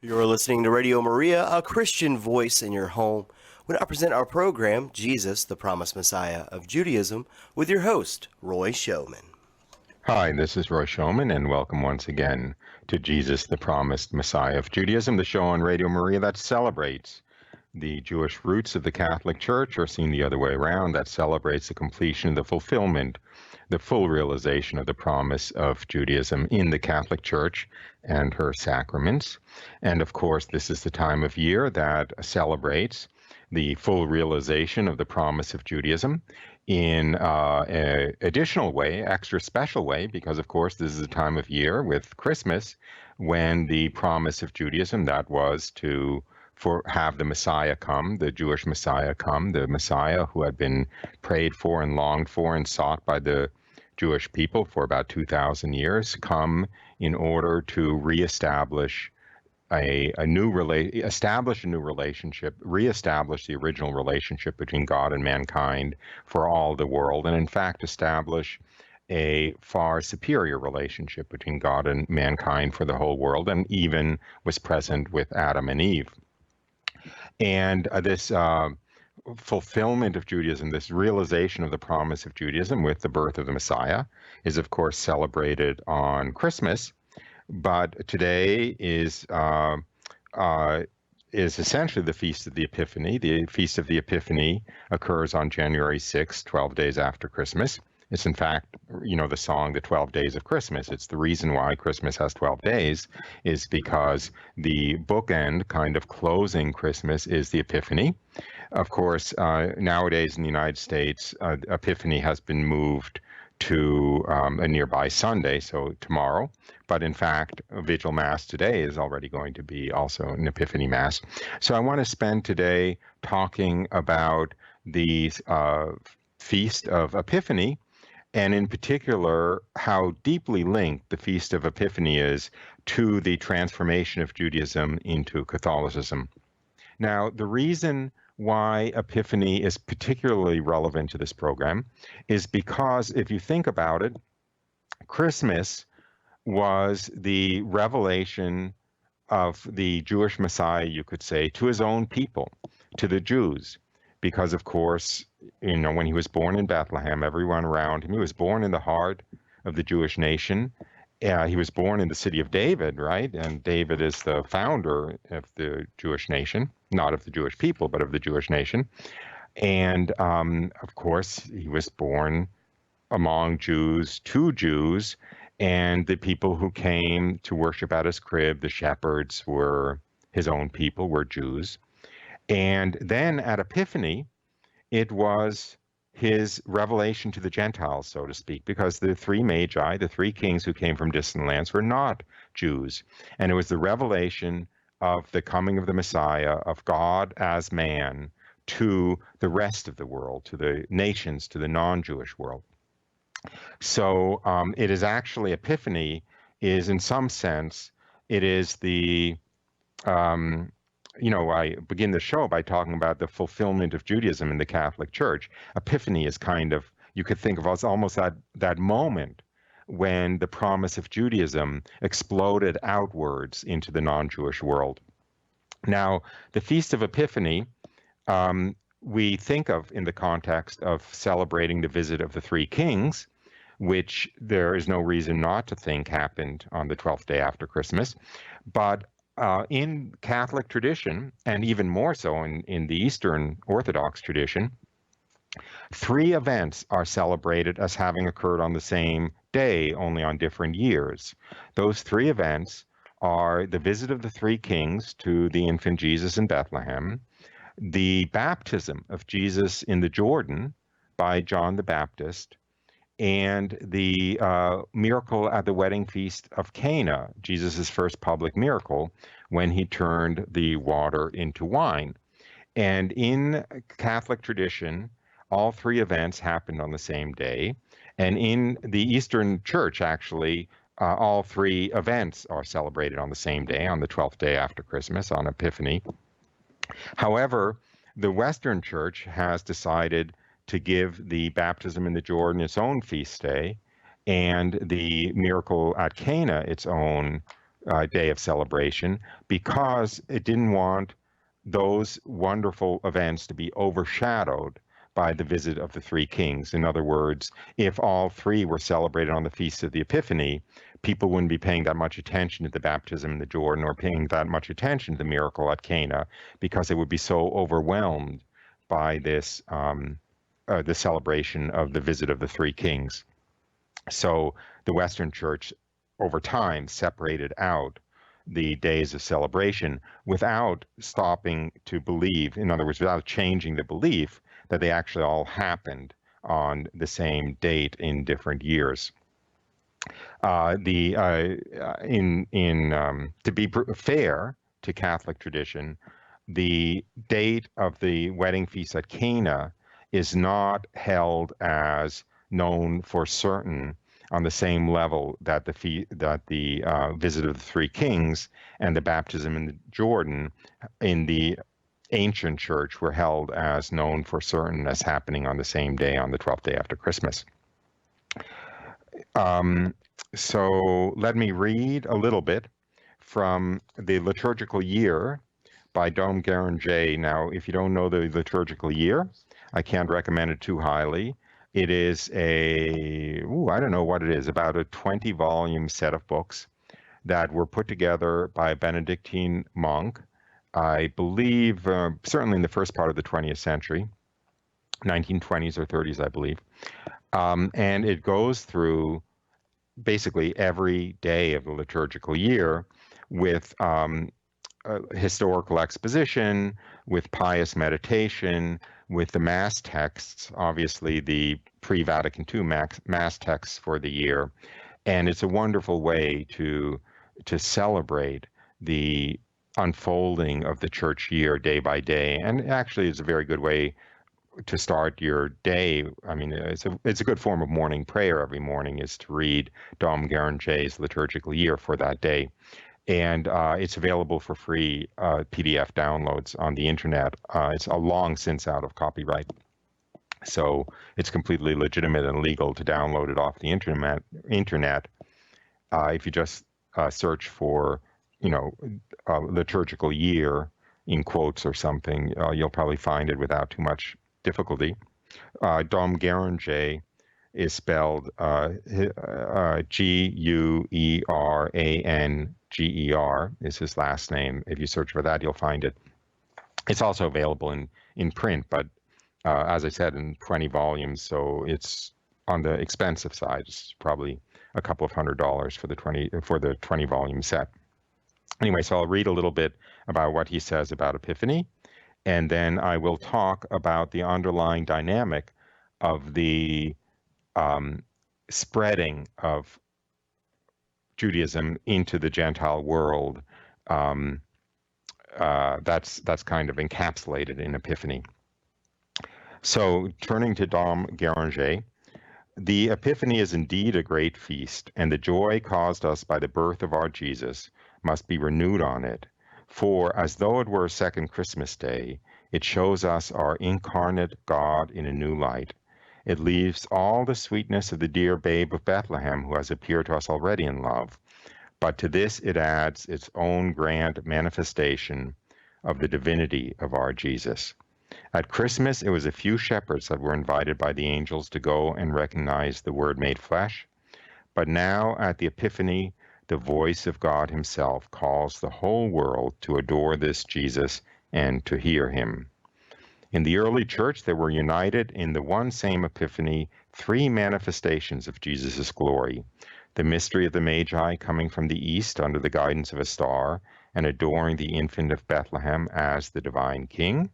You're listening to Radio Maria, a Christian voice in your home. We now present our program, Jesus, the Promised Messiah of Judaism, with your host, Roy Showman. Hi, this is Roy Showman, and welcome once again to Jesus, the Promised Messiah of Judaism, the show on Radio Maria that celebrates the Jewish roots of the Catholic Church, or seen the other way around, that celebrates the completion, the fulfillment, the full realization of the promise of Judaism in the Catholic Church and her sacraments. And of course, this is the time of year that celebrates the full realization of the promise of Judaism in an additional way, extra special way, because of course this is a time of year with Christmas when the promise of Judaism, that was to have the Messiah come, the Jewish Messiah come, the Messiah who had been prayed for and longed for and sought by the Jewish people for about 2,000 years, come in order to reestablish establish a new relationship, reestablish the original relationship between God and mankind for all the world, and in fact establish a far superior relationship between God and mankind for the whole world, and even was present with Adam and Eve. And this fulfillment of Judaism, this realization of the promise of Judaism with the birth of the Messiah, is of course celebrated on Christmas. But today is essentially the Feast of the Epiphany. The Feast of the Epiphany occurs on January 6th, 12 days after Christmas. It's in fact, the song, The 12 Days of Christmas. It's the reason why Christmas has 12 days is because the bookend kind of closing Christmas is the Epiphany. Of course, nowadays in the United States, Epiphany has been moved to a nearby Sunday, so tomorrow. But in fact, a Vigil Mass today is already going to be also an Epiphany Mass. So I want to spend today talking about the Feast of Epiphany, and in particular, how deeply linked the Feast of Epiphany is to the transformation of Judaism into Catholicism. Now, the reason why Epiphany is particularly relevant to this program is because if you think about it, Christmas was the revelation of the Jewish Messiah, you could say, to his own people, to the Jews. Because, of course, when he was born in Bethlehem, everyone around him, he was born in the heart of the Jewish nation. He was born in the city of David, right? And David is the founder of the Jewish nation, not of the Jewish people, but of the Jewish nation. And of course, he was born among Jews, to Jews, and the people who came to worship at his crib, the shepherds, were his own people, were Jews. And then at Epiphany, it was his revelation to the Gentiles, so to speak, because the three magi, the three kings who came from distant lands, were not Jews. And it was the revelation of the coming of the Messiah, of God as man, to the rest of the world, to the nations, to the non-Jewish world. So it is actually, Epiphany is in some sense, it is the I begin the show by talking about the fulfillment of Judaism in the Catholic Church. Epiphany is kind of, you could think of as almost that moment when the promise of Judaism exploded outwards into the non-Jewish world. Now, the Feast of Epiphany, we think of in the context of celebrating the visit of the three kings, which there is no reason not to think happened on the 12th day after Christmas. But in Catholic tradition, and even more so in the Eastern Orthodox tradition, three events are celebrated as having occurred on the same day, only on different years. Those three events are the visit of the three kings to the infant Jesus in Bethlehem, the baptism of Jesus in the Jordan by John the Baptist, and the miracle at the wedding feast of Cana, Jesus' first public miracle, when he turned the water into wine. And in Catholic tradition, all three events happened on the same day. And in the Eastern Church, actually, all three events are celebrated on the same day, on the 12th day after Christmas, on Epiphany. However, the Western Church has decided to give the baptism in the Jordan its own feast day, and the miracle at Cana its own day of celebration because it didn't want those wonderful events to be overshadowed by the visit of the three kings. In other words, if all three were celebrated on the Feast of the Epiphany, people wouldn't be paying that much attention to the baptism in the Jordan or paying that much attention to the miracle at Cana because they would be so overwhelmed by this the celebration of the visit of the three kings. So the Western Church over time separated out the days of celebration without stopping to believe, in other words, without changing the belief that they actually all happened on the same date in different years. To be fair to Catholic tradition, the date of the wedding feast at Cana is not held as known for certain on the same level that the visit of the three kings and the baptism in the Jordan in the ancient church were held as known for certain as happening on the same day, on the 12th day after Christmas. So let me read a little bit from the liturgical year by Dom Guéranger. Now, if you don't know the liturgical year, I can't recommend it too highly. It is I don't know what it is, about a 20-volume set of books that were put together by a Benedictine monk, I believe, certainly in the first part of the 20th century, 1920s or 30s, I believe. And it goes through basically every day of the liturgical year with historical exposition, with pious meditation, with the Mass texts, obviously the pre-Vatican II Mass texts for the year. And it's a wonderful way to celebrate the unfolding of the church year day by day. And actually it's a very good way to start your day. I mean, it's a good form of morning prayer every morning is to read Dom Guéranger's liturgical year for that day. And it's available for free PDF downloads on the internet. It's a long since out of copyright. So it's completely legitimate and legal to download it off the internet. If you just search for, liturgical year in quotes or something, you'll probably find it without too much difficulty. Dom Guéranger is spelled Gueranger is his last name. If you search for that, you'll find it. It's also available in print, but as I said, in 20 volumes, so it's on the expensive side. It's probably a couple of $100 for the 20 volume set. Anyway, so I'll read a little bit about what he says about Epiphany, and then I will talk about the underlying dynamic of the spreading of Judaism into the Gentile world. That's kind of encapsulated in Epiphany. So turning to Dom Guéranger, the Epiphany is indeed a great feast, and the joy caused us by the birth of our Jesus must be renewed on it. For as though it were a second Christmas day, it shows us our incarnate God in a new light. It leaves all the sweetness of the dear babe of Bethlehem who has appeared to us already in love, but to this it adds its own grand manifestation of the divinity of our Jesus. At Christmas, it was a few shepherds that were invited by the angels to go and recognize the Word made flesh. But now at the Epiphany, the voice of God himself calls the whole world to adore this Jesus and to hear him. In the early church, there were united in the one same Epiphany three manifestations of Jesus' glory: the mystery of the Magi coming from the east under the guidance of a star and adoring the infant of Bethlehem as the divine King;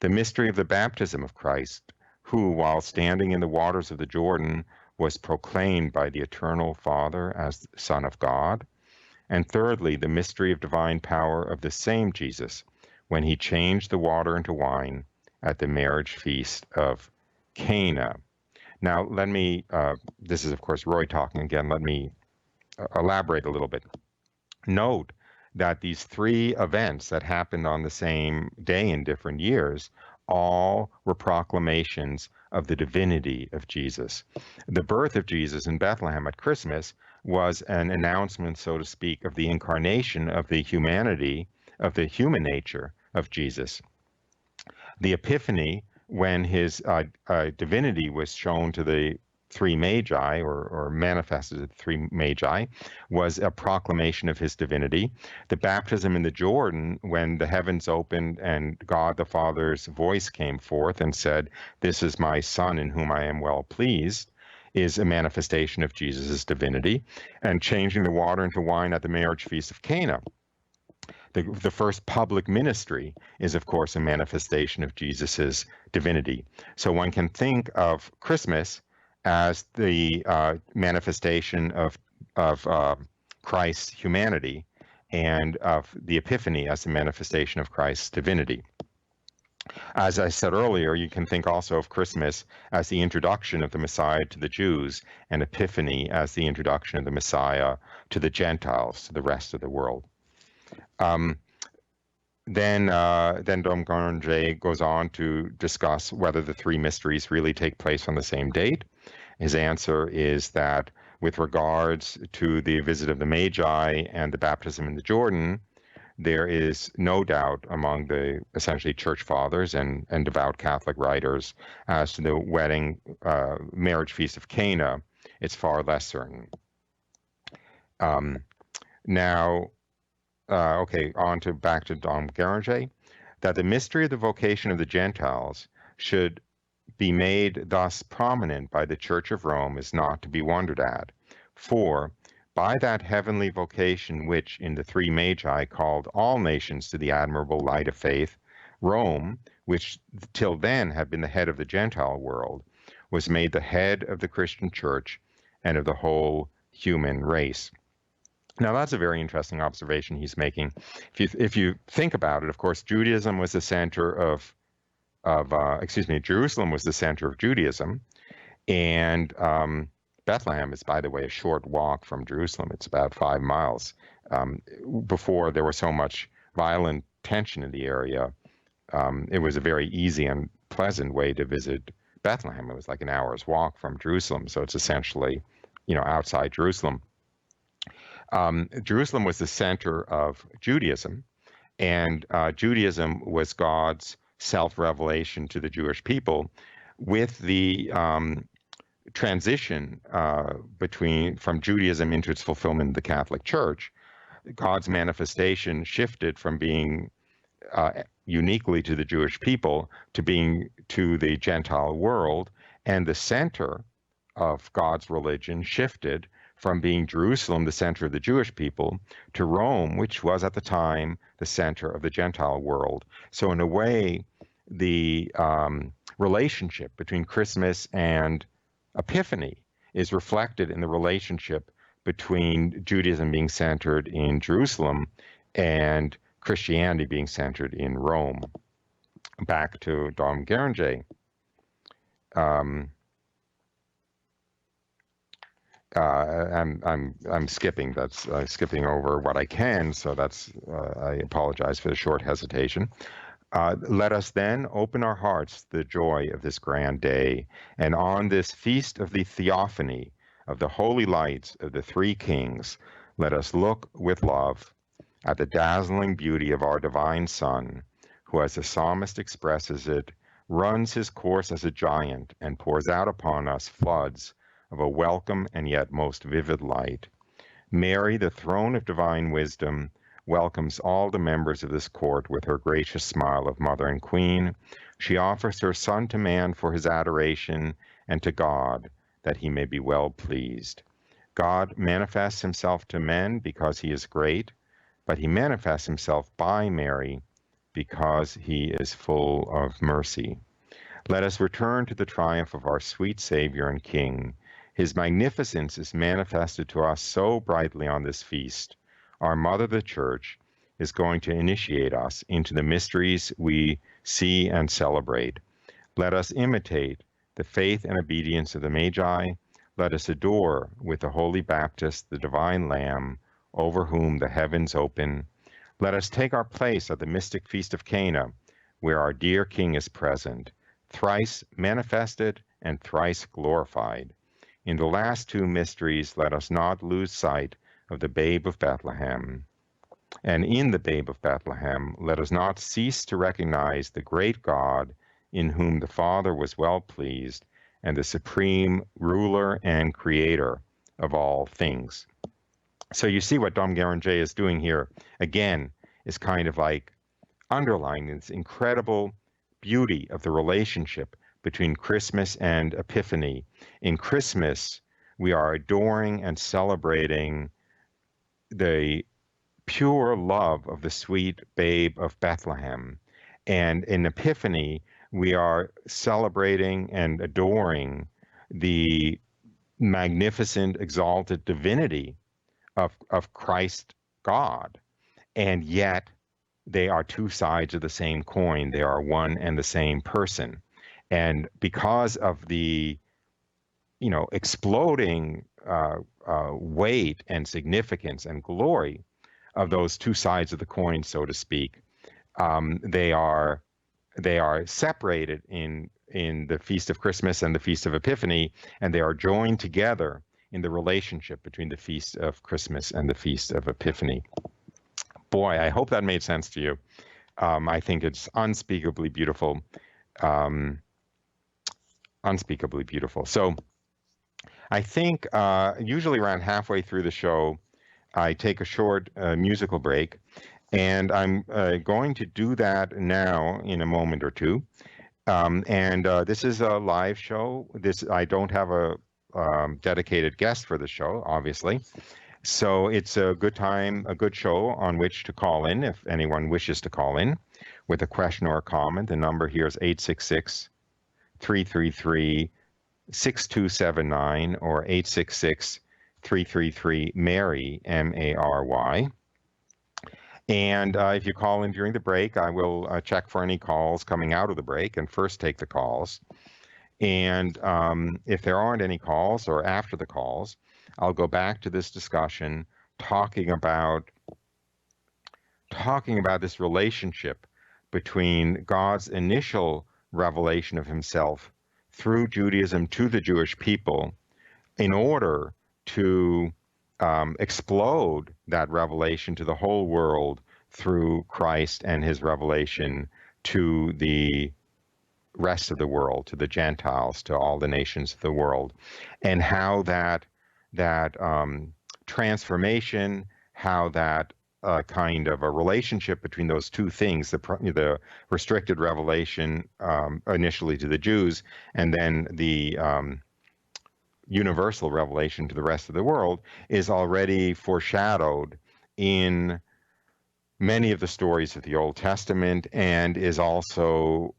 the mystery of the baptism of Christ, who, while standing in the waters of the Jordan, was proclaimed by the eternal Father as the Son of God; and thirdly, the mystery of divine power of the same Jesus, when he changed the water into wine at the marriage feast of Cana. Now, let me, this is of course Roy talking again, let me elaborate a little bit. Note that these three events that happened on the same day in different years all were proclamations of the divinity of Jesus. The birth of Jesus in Bethlehem at Christmas was an announcement, so to speak, of the incarnation of the humanity, of the human nature of Jesus. The Epiphany, when his divinity was shown to the three magi, or manifested to the three magi, was a proclamation of his divinity. The baptism in the Jordan, when the heavens opened and God the Father's voice came forth and said, "This is my Son in whom I am well pleased," is a manifestation of Jesus' divinity. And changing the water into wine at the marriage feast of Cana, the first public ministry, is, of course, a manifestation of Jesus's divinity. So one can think of Christmas as the manifestation of Christ's humanity, and of the Epiphany as the manifestation of Christ's divinity. As I said earlier, you can think also of Christmas as the introduction of the Messiah to the Jews, and Epiphany as the introduction of the Messiah to the Gentiles, to the rest of the world. Then Dom Guéranger goes on to discuss whether the three mysteries really take place on the same date. His answer is that with regards to the visit of the Magi and the baptism in the Jordan, there is no doubt among the essentially church fathers and devout Catholic writers as to the marriage feast of Cana. It's far less certain. Back to Dom Guéranger, that the mystery of the vocation of the Gentiles should be made thus prominent by the Church of Rome is not to be wondered at. For by that heavenly vocation which in the three magi called all nations to the admirable light of faith, Rome, which till then had been the head of the Gentile world, was made the head of the Christian Church and of the whole human race. Now, that's a very interesting observation he's making. If you think about it, of course, Judaism was the center Jerusalem was the center of Judaism, and Bethlehem is, by the way, a short walk from Jerusalem. It's about 5 miles. Before there was so much violent tension in the area, it was a very easy and pleasant way to visit Bethlehem. It was like an hour's walk from Jerusalem, so it's essentially, outside Jerusalem. Jerusalem was the center of Judaism, and Judaism was God's self-revelation to the Jewish people. With the transition from Judaism into its fulfillment in the Catholic Church, God's manifestation shifted from being uniquely to the Jewish people to being to the Gentile world, and the center of God's religion shifted from being Jerusalem, the center of the Jewish people, to Rome, which was at the time the center of the Gentile world. So in a way, the relationship between Christmas and Epiphany is reflected in the relationship between Judaism being centered in Jerusalem and Christianity being centered in Rome. Back to Dom Guéranger. I'm skipping. That's skipping over what I can. So that's I apologize for the short hesitation. Let us then open our hearts to the joy of this grand day, and on this feast of the Theophany of the holy lights of the three kings, let us look with love at the dazzling beauty of our divine Son, who, as the psalmist expresses it, runs his course as a giant and pours out upon us floods of a welcome and yet most vivid light. Mary, the throne of divine wisdom, welcomes all the members of this court with her gracious smile of mother and queen. She offers her Son to man for his adoration, and to God, that he may be well pleased. God manifests himself to men because he is great, but he manifests himself by Mary because he is full of mercy. Let us return to the triumph of our sweet Savior and King. His magnificence is manifested to us so brightly on this feast. Our Mother, the Church, is going to initiate us into the mysteries we see and celebrate. Let us imitate the faith and obedience of the Magi. Let us adore with the Holy Baptist the divine Lamb, over whom the heavens open. Let us take our place at the mystic feast of Cana, where our dear King is present, thrice manifested and thrice glorified. In the last two mysteries, let us not lose sight of the babe of Bethlehem. And in the babe of Bethlehem, let us not cease to recognize the great God in whom the Father was well pleased and the supreme ruler and creator of all things. So you see what Dom Guéranger is doing here, again, is kind of like underlining this incredible beauty of the relationship between Christmas and Epiphany. In Christmas, we are adoring and celebrating the pure love of the sweet babe of Bethlehem. And in Epiphany, we are celebrating and adoring the magnificent, exalted divinity of Christ God. And yet, they are two sides of the same coin. They are one and the same person. And because of the, exploding weight and significance and glory of those two sides of the coin, so to speak, they are separated in the Feast of Christmas and the Feast of Epiphany, and they are joined together in the relationship between the Feast of Christmas and the Feast of Epiphany. Boy, I hope that made sense to you. I think it's unspeakably beautiful. Unspeakably beautiful. So I think usually around halfway through the show, I take a short musical break, and I'm going to do that now in a moment or two. This is a live show. I don't have a dedicated guest for the show, obviously. So it's a good time, a good show on which to call in if anyone wishes to call in with a question or a comment. The number here is 866-333-6279 or 866-333-MARY, M-A-R-Y. And if you call in during the break, I will check for any calls coming out of the break and first take the calls. And if there aren't any calls or after the calls, I'll go back to this discussion talking about this relationship between God's initial revelation of himself through Judaism to the Jewish people in order to explode that revelation to the whole world through Christ and his revelation to the rest of the world, to the Gentiles, to all the nations of the world, and how that transformation, how that kind of a relationship between those two things, the restricted revelation initially to the Jews, and then the universal revelation to the rest of the world, is already foreshadowed in many of the stories of the Old Testament, and is also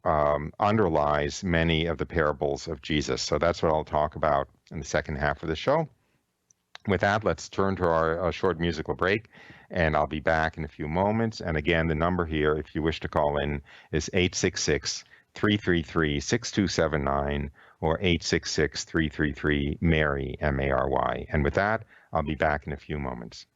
underlies many of the parables of Jesus. So that's what I'll talk about in the second half of the show. With that, let's turn to our short musical break, and I'll be back in a few moments. And again, the number here, if you wish to call in, is 866-333-6279 or 866-333-MARY, M-A-R-Y. And with that, I'll be back in a few moments.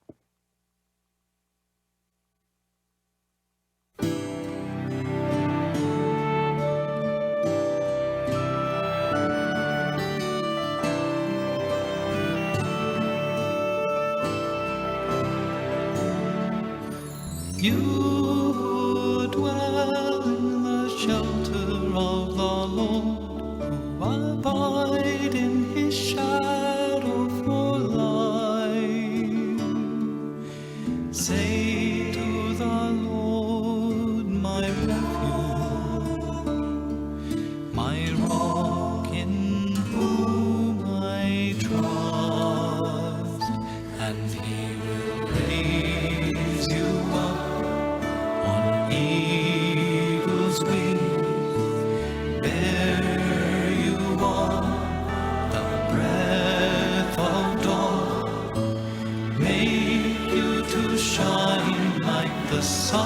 You who dwell in the shelter of the Lord, who abide in his shadow for life, say to the Lord, my refuge, my rock in whom I trust, and he will raise you up on eagle's wings, bear you on the breath of dawn, make you to shine like the sun,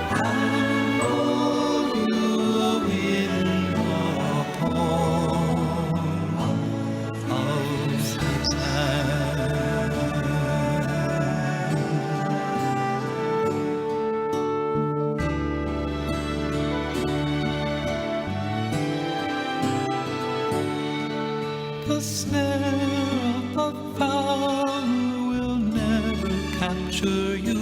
and roll you in the palm of his hand. snare of the fowler will never capture you,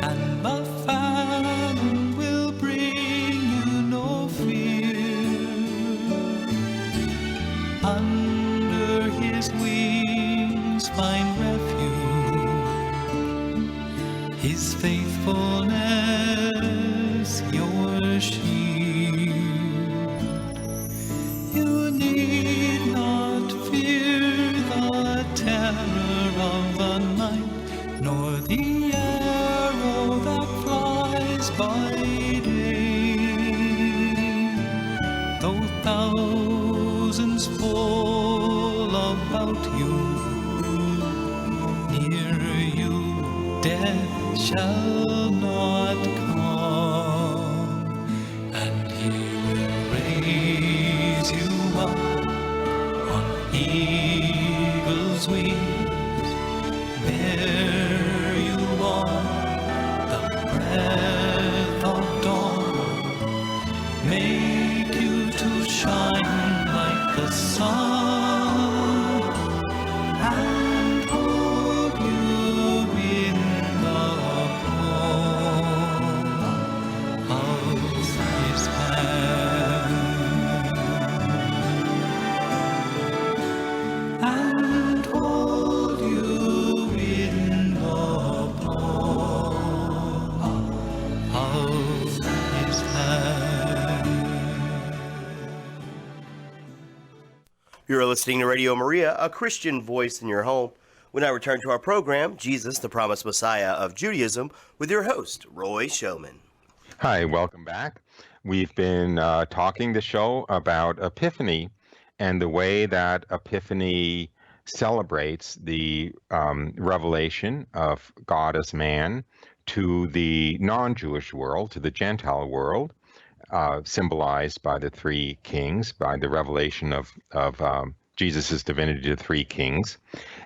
and the famine will bring you no fear. Under his wings find refuge, his faithfulness your shield. You need not fear the terror of the night, nor the arrow that flies by day. Though thousands fall about you, near you death shall not come, and he will raise you up on eagle's wings, bear you on the breath of dawn, make you to shine like the sun, and hold you in the palm of his hand, and hold you in the palm of his hand. You're listening to Radio Maria, a Christian voice in your home. We now return to our program, Jesus, the Promised Messiah of Judaism, with your host, Roy Showman. Hi, welcome back. We've been talking the show about Epiphany and the way that Epiphany celebrates the revelation of God as man to the non-Jewish world, to the Gentile world, symbolized by the three kings, by the revelation of Jesus' divinity to three kings.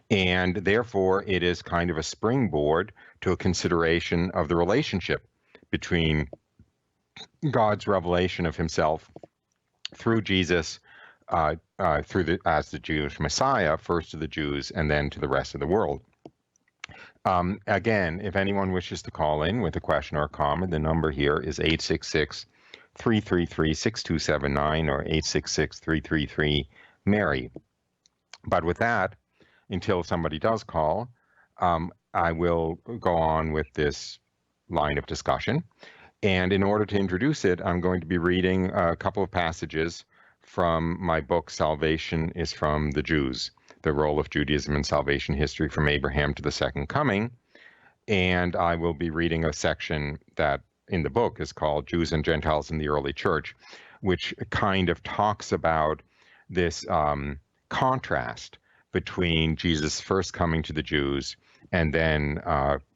And therefore, it is kind of a springboard to a consideration of the relationship between God's revelation of himself through Jesus, as the Jewish Messiah, first to the Jews and then to the rest of the world. Again, if anyone wishes to call in with a question or a comment, the number here is 866-333-6279 or 866-333-MARY. But with that, until somebody does call, I will go on with this line of discussion. And in order to introduce it, I'm going to be reading a couple of passages from my book, Salvation is from the Jews, The Role of Judaism in Salvation History from Abraham to the Second Coming. And I will be reading a section that in the book is called Jews and Gentiles in the Early Church, which kind of talks about this contrast between Jesus first coming to the Jews and then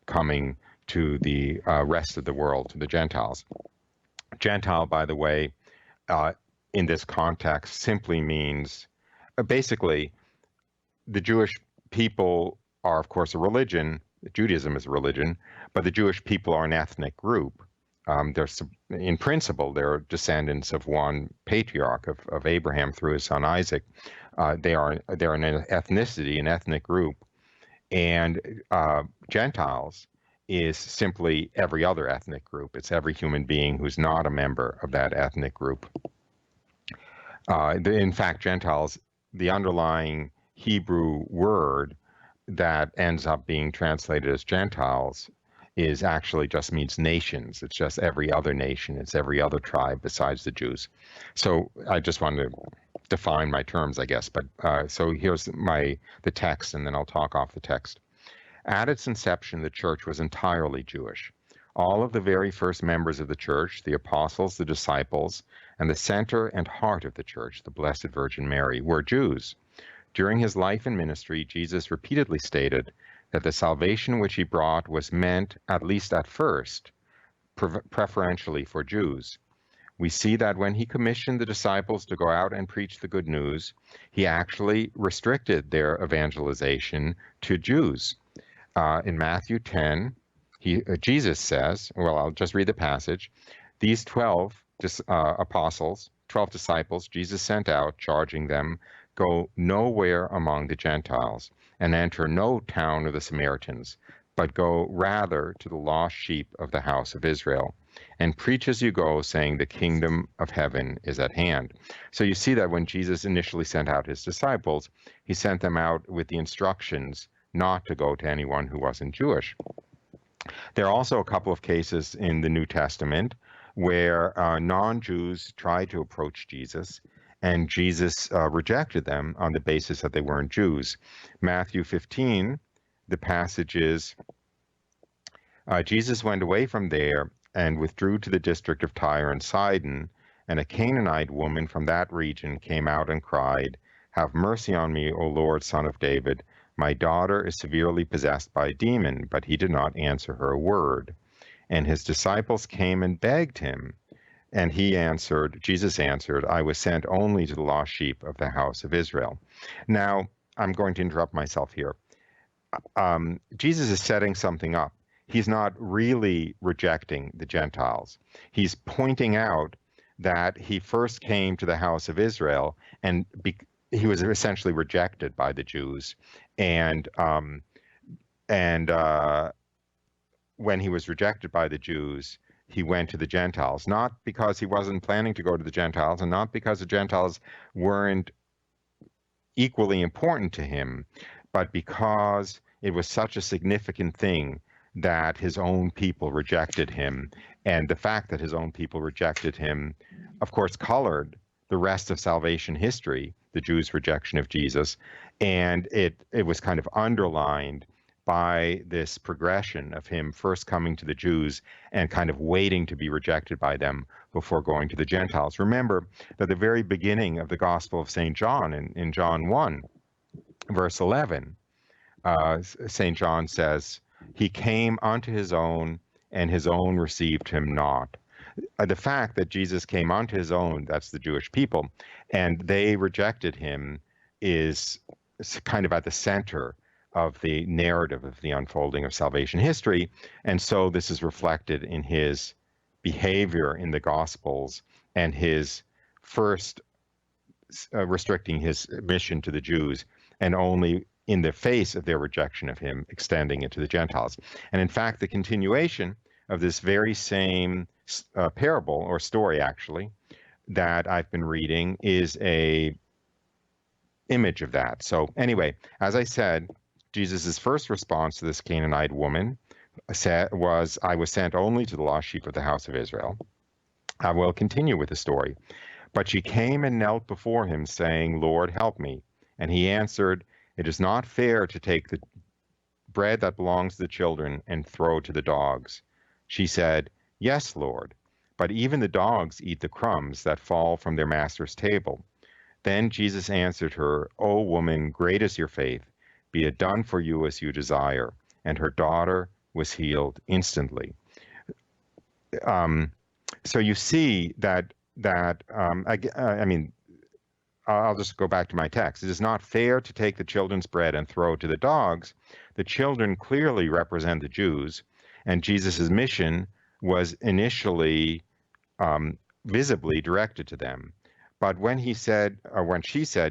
coming to the rest of the world, to the Gentiles. Gentile, by the way, in this context simply means basically the Jewish people are, of course, a religion. Judaism is a religion, but the Jewish people are an ethnic group. In principle, they're descendants of one patriarch of Abraham through his son Isaac. They're an ethnicity, an ethnic group, and Gentiles is simply every other ethnic group. It's every human being who's not a member of that ethnic group. In fact, Gentiles, the underlying Hebrew word that ends up being translated as Gentiles is actually just means nations. It's just every other nation. It's every other tribe besides the Jews. So I just wanted to define my terms, I guess. But so here's the text, and then I'll talk off the text. At its inception, the church was entirely Jewish. All of the very first members of the church, the apostles, the disciples, and the center and heart of the church, the Blessed Virgin Mary, were Jews. During his life and ministry, Jesus repeatedly stated that the salvation which he brought was meant, at least at first, preferentially for Jews. We see that when he commissioned the disciples to go out and preach the good news, he actually restricted their evangelization to Jews. In Matthew 10, Jesus says, well, I'll just read the passage, these 12 apostles, 12 disciples, Jesus sent out, charging them Go nowhere among the Gentiles, and enter no town of the Samaritans, but go rather to the lost sheep of the house of Israel, and preach as you go, saying, the kingdom of heaven is at hand. So you see that when Jesus initially sent out his disciples, he sent them out with the instructions not to go to anyone who wasn't Jewish. There are also a couple of cases in the New Testament where non-Jews tried to approach Jesus, and Jesus rejected them on the basis that they weren't Jews. Matthew 15, the passage is, Jesus went away from there and withdrew to the district of Tyre and Sidon, and a Canaanite woman from that region came out and cried, have mercy on me, O Lord, Son of David. My daughter is severely possessed by a demon. But he did not answer her a word. And his disciples came and begged him. And Jesus answered, I was sent only to the lost sheep of the house of Israel. Now, I'm going to interrupt myself here. Jesus is setting something up. He's not really rejecting the Gentiles. He's pointing out that he first came to the house of Israel, and he was essentially rejected by the Jews. And when he was rejected by the Jews, he went to the Gentiles, not because he wasn't planning to go to the Gentiles, and not because the Gentiles weren't equally important to him, but because it was such a significant thing that his own people rejected him. And the fact that his own people rejected him, of course, colored the rest of salvation history, the Jews' rejection of Jesus. And it was kind of underlined by this progression of him first coming to the Jews and kind of waiting to be rejected by them before going to the Gentiles. Remember that the very beginning of the Gospel of St. John, in John 1, verse 11, St. John says, he came unto his own, and his own received him not. The fact that Jesus came unto his own, that's the Jewish people, and they rejected him is kind of at the center of the narrative of the unfolding of salvation history. And so this is reflected in his behavior in the Gospels and his first restricting his mission to the Jews, and only in the face of their rejection of him, extending it to the Gentiles. And in fact, the continuation of this very same parable, or story actually, that I've been reading is a image of that. So anyway, as I said, Jesus' first response to this Canaanite woman was, I was sent only to the lost sheep of the house of Israel. I will continue with the story. But she came and knelt before him, saying, Lord, help me. And he answered, it is not fair to take the bread that belongs to the children and throw to the dogs. She said, yes, Lord, but even the dogs eat the crumbs that fall from their master's table. Then Jesus answered her, O woman, great is your faith. Be it done for you as you desire. And her daughter was healed instantly. So you see that I'll just go back to my text. It is not fair to take the children's bread and throw to the dogs. The children clearly represent the Jews, and Jesus' mission was initially visibly directed to them. But when she said,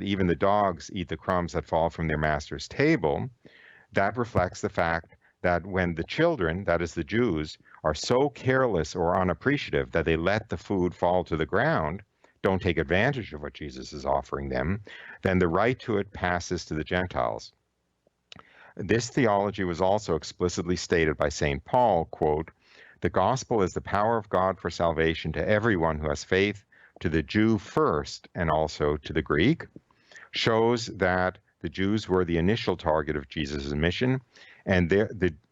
even the dogs eat the crumbs that fall from their master's table, that reflects the fact that when the children, that is the Jews, are so careless or unappreciative that they let the food fall to the ground, don't take advantage of what Jesus is offering them, then the right to it passes to the Gentiles. This theology was also explicitly stated by St. Paul, quote, the gospel is the power of God for salvation to everyone who has faith, to the Jew first and also to the Greek, shows that the Jews were the initial target of Jesus' mission. And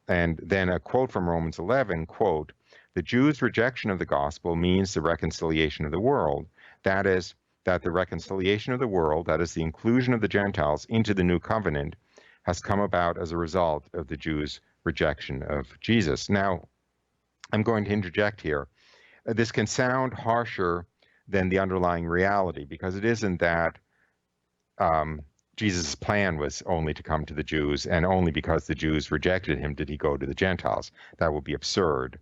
then a quote from Romans 11, quote, the Jews' rejection of the gospel means the reconciliation of the world. That is, that the reconciliation of the world, that is the inclusion of the Gentiles into the new covenant, has come about as a result of the Jews' rejection of Jesus. Now, I'm going to interject here. This can sound harsher than the underlying reality, because it isn't that Jesus' plan was only to come to the Jews, and only because the Jews rejected him did he go to the Gentiles. That would be absurd.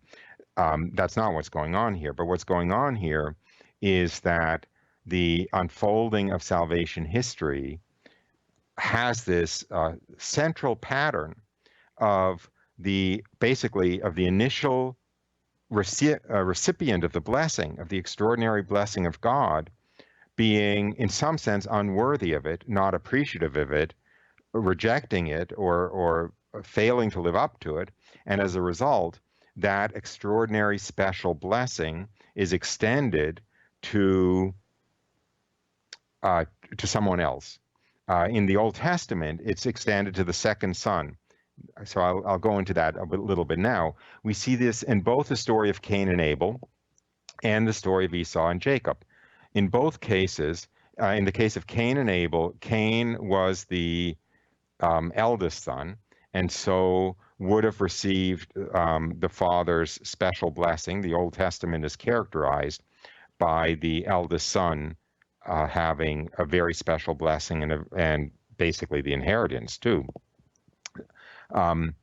That's not what's going on here. But what's going on here is that the unfolding of salvation history has this central pattern of basically of the initial recipient of the blessing, of the extraordinary blessing of God, being in some sense unworthy of it, not appreciative of it, rejecting it, or failing to live up to it. And as a result, that extraordinary special blessing is extended to someone else. In the Old Testament, it's extended to the second son. So I'll go into that a little bit now. We see this in both the story of Cain and Abel and the story of Esau and Jacob. In both cases, in the case of Cain and Abel, Cain was the eldest son, and so would have received the father's special blessing. The Old Testament is characterized by the eldest son having a very special blessing and basically the inheritance too. Cain,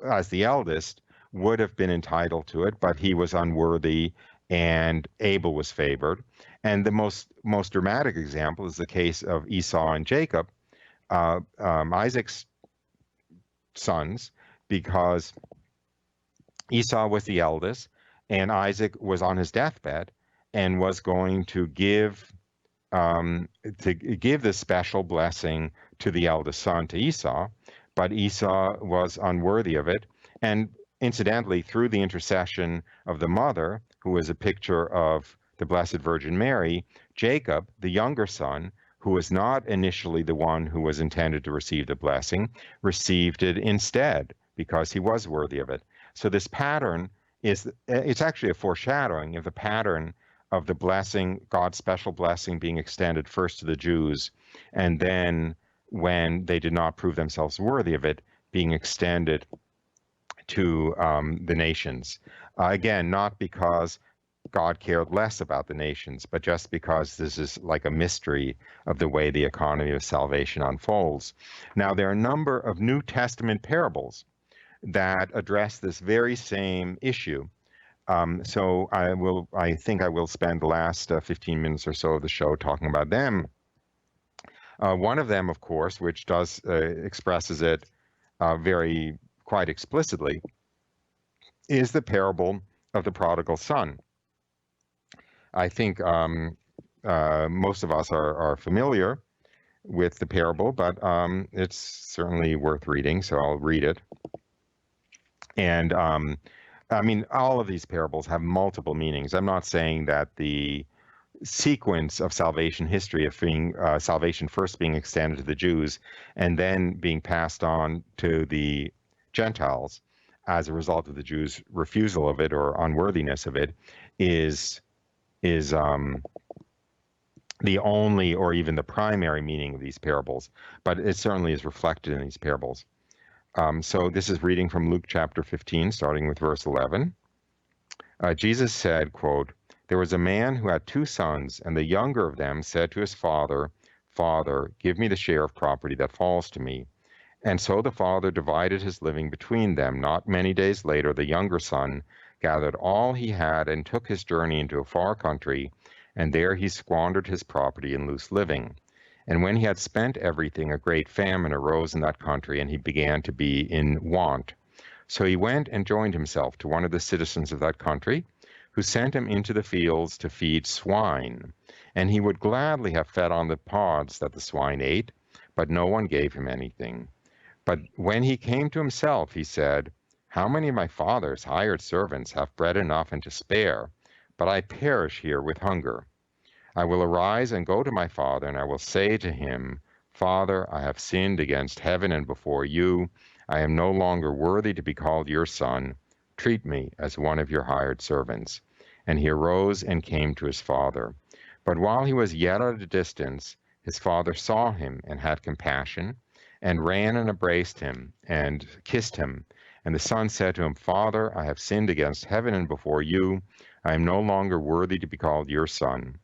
as the eldest, would have been entitled to it, but he was unworthy, and Abel was favored. And the most dramatic example is the case of Esau and Jacob, Isaac's sons, because Esau was the eldest, and Isaac was on his deathbed and was going to give this special blessing to the eldest son, to Esau, but Esau was unworthy of it. And incidentally, through the intercession of the mother, who was a picture of the Blessed Virgin Mary, Jacob, the younger son, who was not initially the one who was intended to receive the blessing, received it instead because he was worthy of it. So this pattern it's actually a foreshadowing of the pattern of the blessing, God's special blessing, being extended first to the Jews, and then when they did not prove themselves worthy of it, being extended to the nations. Again, not because God cared less about the nations, but just because this is like a mystery of the way the economy of salvation unfolds. Now, there are a number of New Testament parables that address this very same issue. So I think I will spend the last 15 minutes or so of the show talking about them. One of them, of course, which does expresses it quite explicitly, is the parable of the prodigal son. I think most of us are familiar with the parable, but it's certainly worth reading, so I'll read it. And I mean, all of these parables have multiple meanings. I'm not saying that the sequence of salvation history of salvation first being extended to the Jews and then being passed on to the Gentiles as a result of the Jews' refusal of it or unworthiness of it is the only or even the primary meaning of these parables, but it certainly is reflected in these parables. So this is reading from Luke chapter 15, starting with verse 11. Jesus said, quote, "There was a man who had 2 sons, and the younger of them said to his father, 'Father, give me the share of property that falls to me.' And so the father divided his living between them. Not many days later, the younger son gathered all he had and took his journey into a far country, and there he squandered his property in loose living. And when he had spent everything, a great famine arose in that country, and he began to be in want. So he went and joined himself to one of the citizens of that country, who sent him into the fields to feed swine. And he would gladly have fed on the pods that the swine ate, but no one gave him anything. But when he came to himself, he said, 'How many of my father's hired servants have bread enough and to spare, but I perish here with hunger? I will arise and go to my father, and I will say to him, Father, I have sinned against heaven and before you. I am no longer worthy to be called your son. Treat me as one of your hired servants.' And he arose and came to his father. But while he was yet at a distance, his father saw him and had compassion, and ran and embraced him and kissed him. And the son said to him, Father, I have sinned against heaven and before you. I am no longer worthy to be called your son.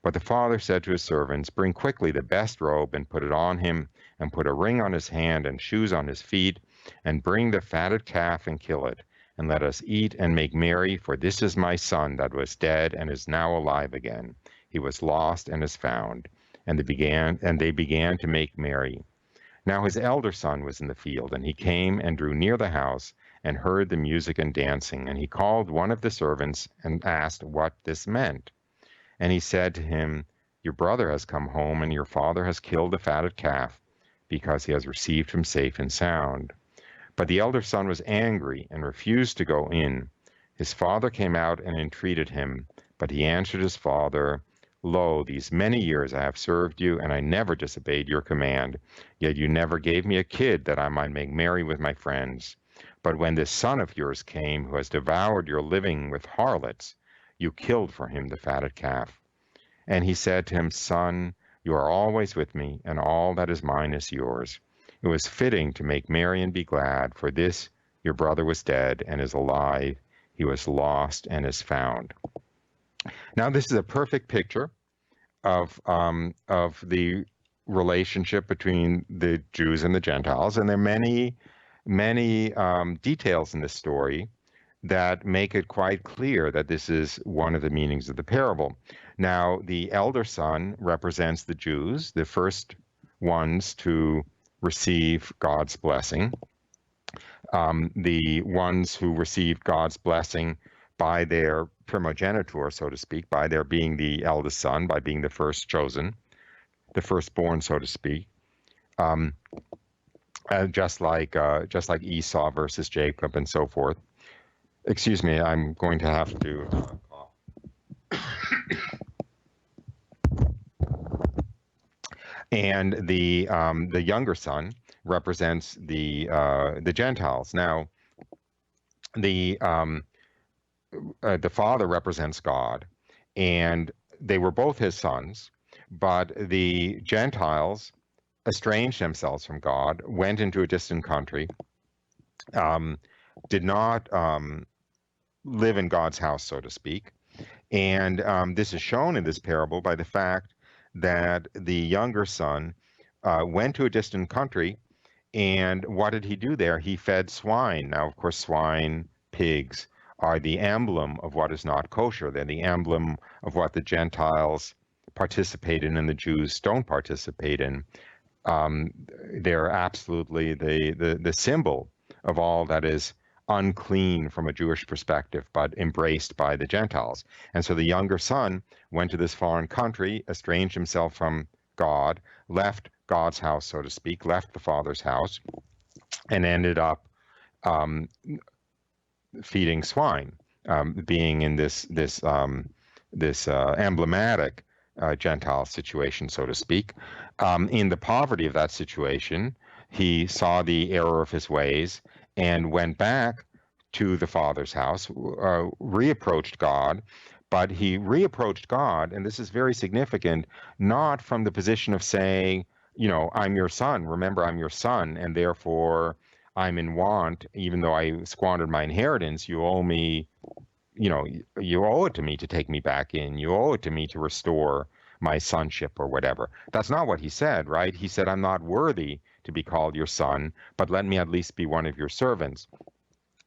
But the father said to his servants, Bring quickly the best robe and put it on him, and put a ring on his hand and shoes on his feet, and bring the fatted calf and kill it, and let us eat and make merry, for this is my son that was dead and is now alive again. He was lost and is found. And they began to make merry. Now his elder son was in the field, and he came and drew near the house and heard the music and dancing. And he called one of the servants and asked what this meant. And he said to him, Your brother has come home, and your father has killed the fatted calf, because he has received him safe and sound. But the elder son was angry and refused to go in. His father came out and entreated him, but he answered his father, Lo, these many years I have served you, and I never disobeyed your command. Yet you never gave me a kid that I might make merry with my friends. But when this son of yours came, who has devoured your living with harlots, you killed for him the fatted calf. And he said to him, Son, you are always with me, and all that is mine is yours. It was fitting to make merry and be glad, for this your brother was dead and is alive. He was lost and is found. Now, this is a perfect picture of the relationship between the Jews and the Gentiles, and there are many details in this story that make it quite clear that this is one of the meanings of the parable. Now, the elder son represents the Jews, the first ones to receive God's blessing, the ones who received God's blessing by their primogeniture, so to speak, by their being the eldest son, by being the first chosen, the firstborn, so to speak, just like Esau versus Jacob and so forth. Excuse me, I'm going to have to and the younger son represents the Gentiles. Now, the father represents God, and they were both his sons, but the Gentiles estranged themselves from God, went into a distant country, did not live in God's house, so to speak. And this is shown in this parable by the fact that the younger son went to a distant country, and what did he do there? He fed swine. Now, of course, swine, pigs are the emblem of what is not kosher. They're the emblem of what the Gentiles participate in and the Jews don't participate in. They're absolutely the symbol of all that is unclean from a Jewish perspective, but embraced by the Gentiles. And so the younger son went to this foreign country, estranged himself from God, left God's house, so to speak, left the Father's house, and ended up feeding swine, being in this emblematic Gentile situation, so to speak. In the poverty of that situation, he saw the error of his ways and went back to the Father's house, reapproached God, but he reapproached God, and this is very significant, not from the position of saying, I'm your son, remember I'm your son, and therefore I'm in want, even though I squandered my inheritance, you owe me, you owe it to me to take me back in, you owe it to me to restore my sonship or whatever. That's not what he said, right? He said, I'm not worthy to be called your son, but let me at least be one of your servants.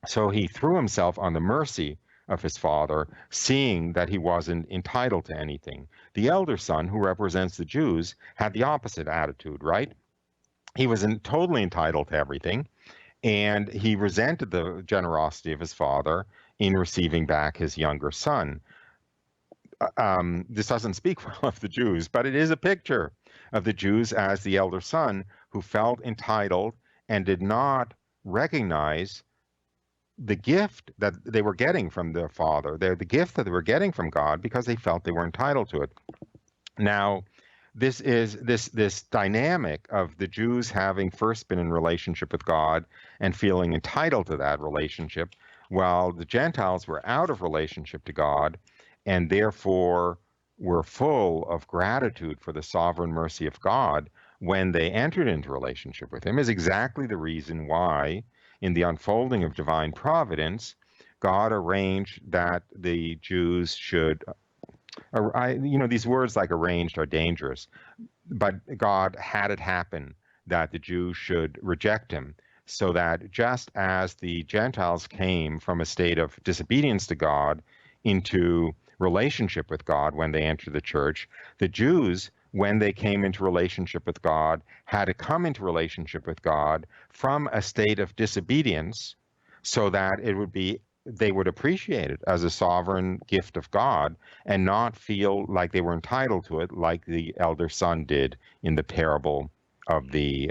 So he threw himself on the mercy of his father, seeing that he wasn't entitled to anything. The elder son, who represents the Jews, had the opposite attitude, right? He was totally entitled to everything, and he resented the generosity of his father in receiving back his younger son. This doesn't speak well of the Jews, but it is a picture of the Jews as the elder son who felt entitled and did not recognize the gift that they were getting from their father, the gift that they were getting from God, because they felt they were entitled to it. Now, this is this dynamic of the Jews having first been in relationship with God and feeling entitled to that relationship, while the Gentiles were out of relationship to God and therefore were full of gratitude for the sovereign mercy of God when they entered into relationship with him, is exactly the reason why in the unfolding of divine providence, God arranged that the Jews should, these words like arranged are dangerous, but God had it happen that the Jews should reject him so that just as the Gentiles came from a state of disobedience to God into relationship with God when they entered the church, the Jews, when they came into relationship with God, had to come into relationship with God from a state of disobedience so that they would appreciate it as a sovereign gift of God and not feel like they were entitled to it like the elder son did in the parable of the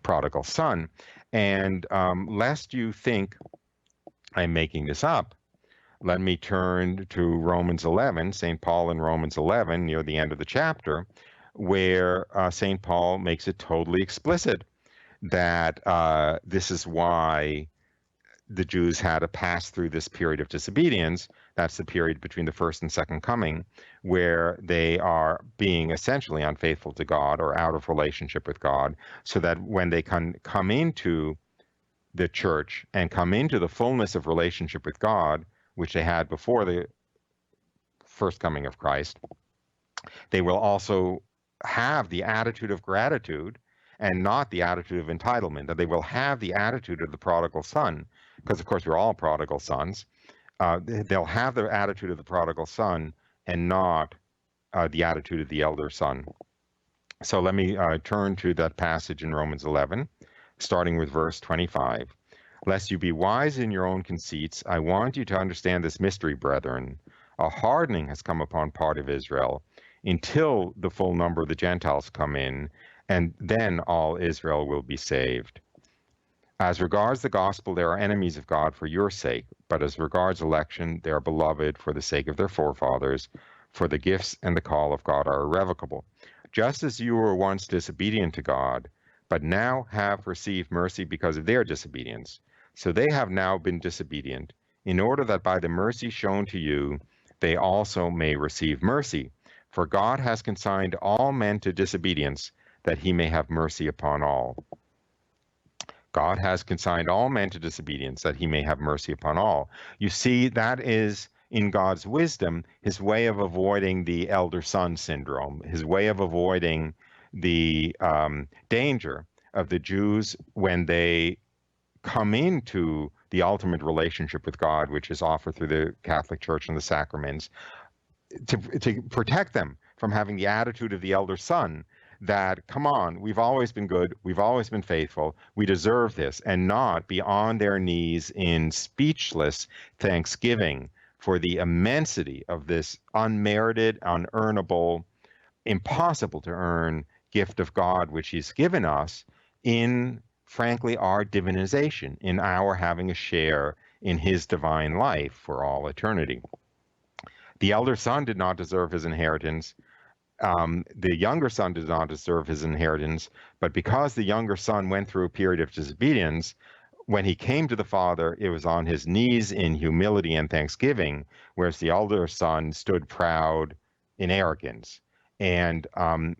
prodigal son. And lest you think I'm making this up, let me turn to Romans 11, St. Paul in Romans 11, near the end of the chapter, where St. Paul makes it totally explicit that this is why the Jews had to pass through this period of disobedience. That's the period between the first and second coming, where they are being essentially unfaithful to God or out of relationship with God, so that when they can come into the church and come into the fullness of relationship with God, which they had before the first coming of Christ, they will also have the attitude of gratitude and not the attitude of entitlement, that they will have the attitude of the prodigal son, because of course we're all prodigal sons. They'll have the attitude of the prodigal son and not the attitude of the elder son. So let me turn to that passage in Romans 11, starting with verse 25. Lest you be wise in your own conceits, I want you to understand this mystery, brethren. A hardening has come upon part of Israel until the full number of the Gentiles come in, and then all Israel will be saved. As regards the gospel, they are enemies of God for your sake, but as regards election, they are beloved for the sake of their forefathers, for the gifts and the call of God are irrevocable. Just as you were once disobedient to God, but now have received mercy because of their disobedience, so they have now been disobedient, in order that by the mercy shown to you, they also may receive mercy. For God has consigned all men to disobedience, that he may have mercy upon all. God has consigned all men to disobedience, that he may have mercy upon all. You see, that is, in God's wisdom, his way of avoiding the elder son syndrome, his way of avoiding the danger of the Jews when they come into the ultimate relationship with God, which is offered through the Catholic Church and the sacraments, to protect them from having the attitude of the elder son, that, come on, we've always been good, we've always been faithful, we deserve this, and not be on their knees in speechless thanksgiving for the immensity of this unmerited, unearnable, impossible to earn gift of God, which he's given us in, frankly, our divinization, in our having a share in his divine life for all eternity. The elder son did not deserve his inheritance. The younger son did not deserve his inheritance, but because the younger son went through a period of disobedience, when he came to the Father, it was on his knees in humility and thanksgiving, whereas the elder son stood proud in arrogance. And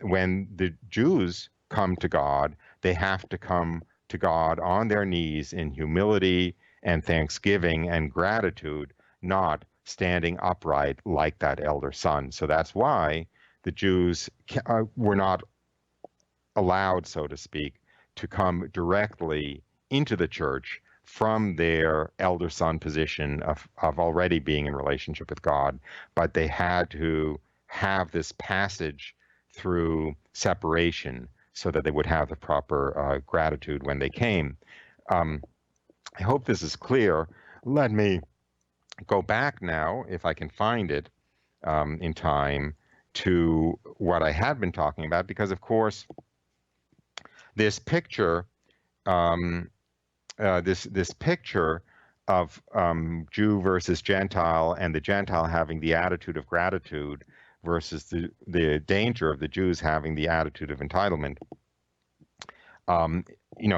when the Jews come to God, they have to come to God on their knees in humility and thanksgiving and gratitude, not standing upright like that elder son. So that's why the Jews were not allowed, so to speak, to come directly into the church from their elder son position of already being in relationship with God, but they had to have this passage through separation so that they would have the proper gratitude when they came. I hope this is clear. Let me go back now, if I can find it in time, to what I had been talking about, because of course this picture, this picture of Jew versus Gentile, and the Gentile having the attitude of gratitude versus the danger of the Jews having the attitude of entitlement,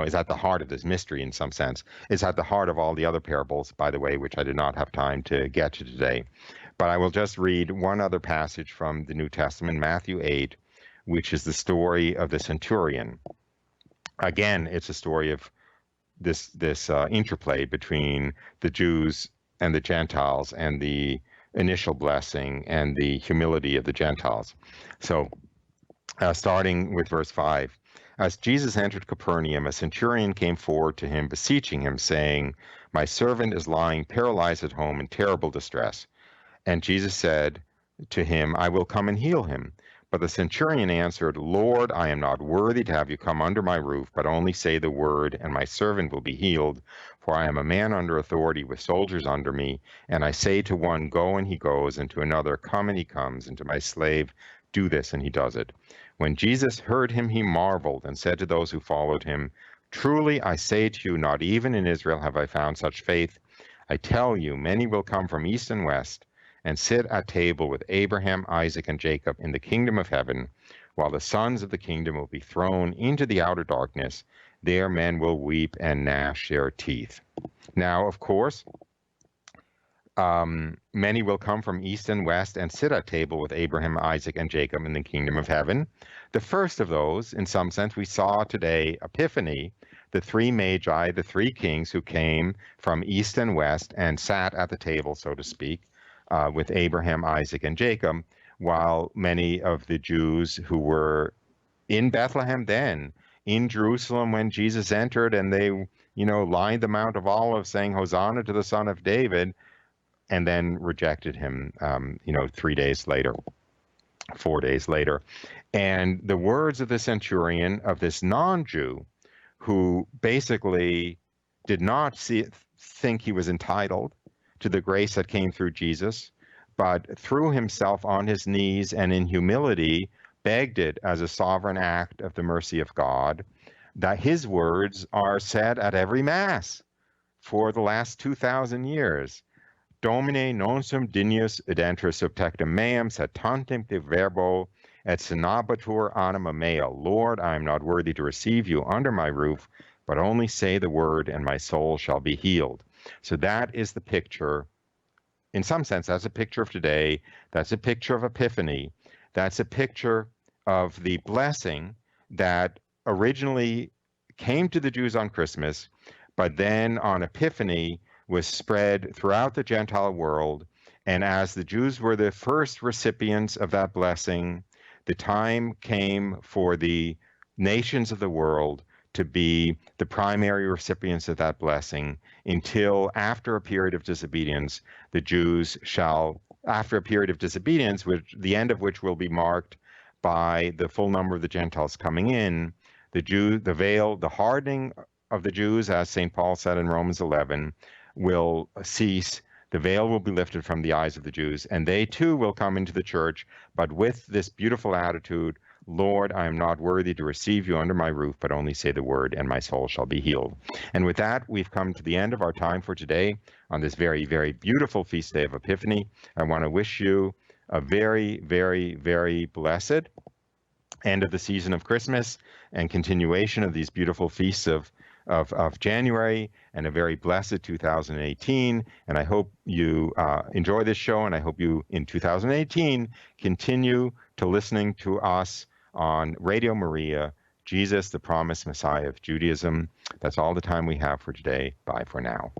is at the heart of this mystery in some sense. It's at the heart of all the other parables, by the way, which I did not have time to get to today. But I will just read one other passage from the New Testament, Matthew 8, which is the story of the centurion. Again, it's a story of this interplay between the Jews and the Gentiles, and the initial blessing and the humility of the Gentiles. So starting with verse 5. As Jesus entered Capernaum, a centurion came forward to him, beseeching him, saying, "My servant is lying paralyzed at home in terrible distress." And Jesus said to him, "I will come and heal him." But the centurion answered, "Lord, I am not worthy to have you come under my roof, but only say the word, and my servant will be healed. For I am a man under authority with soldiers under me, and I say to one, 'Go,' and he goes, and to another, 'Come,' and he comes, and to my slave, 'Do this,' and he does it." When Jesus heard him, he marveled, and said to those who followed him, "Truly I say to you, not even in Israel have I found such faith. I tell you, many will come from east and west, and sit at table with Abraham, Isaac, and Jacob in the kingdom of heaven, while the sons of the kingdom will be thrown into the outer darkness. There men will weep and gnash their teeth." Now, of course, many will come from east and west and sit at table with Abraham, Isaac, and Jacob in the kingdom of heaven. The first of those, in some sense, we saw today, Epiphany, the three magi, the three kings who came from east and west and sat at the table, so to speak, with Abraham, Isaac, and Jacob, while many of the Jews who were in Bethlehem then, in Jerusalem when Jesus entered, and they, lined the Mount of Olives saying, "Hosanna to the Son of David," and then rejected him, 3 days later, 4 days later. And the words of the centurion, of this non-Jew, who basically did not think he was entitled to the grace that came through Jesus, but threw himself on his knees and in humility begged it as a sovereign act of the mercy of God, that his words are said at every Mass for the last 2,000 years. Domine non sum dignus id enter subtectum meam, sed tantum te verbo et senabatur anima mea. Lord, I am not worthy to receive you under my roof, but only say the word, and my soul shall be healed. So that is the picture. In some sense, that's a picture of today. That's a picture of Epiphany. That's a picture of the blessing that originally came to the Jews on Christmas, but then on Epiphany was spread throughout the Gentile world. And as the Jews were the first recipients of that blessing, the time came for the nations of the world to be the primary recipients of that blessing, until after a period of disobedience, the Jews shall, after a period of disobedience, which the end of which will be marked by the full number of the Gentiles coming in, the veil, the hardening of the Jews, as St. Paul said in Romans 11, will cease. The veil will be lifted from the eyes of the Jews, and they too will come into the church, but with this beautiful attitude, "Lord, I am not worthy to receive you under my roof, but only say the word, and my soul shall be healed." And with that, we've come to the end of our time for today on this very, very beautiful feast day of Epiphany. I want to wish you a very, very, very blessed end of the season of Christmas and continuation of these beautiful feasts of January, and a very blessed 2018. And I hope you enjoy this show, and I hope you in 2018 continue to listening to us on Radio Maria, Jesus, the promised Messiah of Judaism. That's all the time we have for today. Bye for now.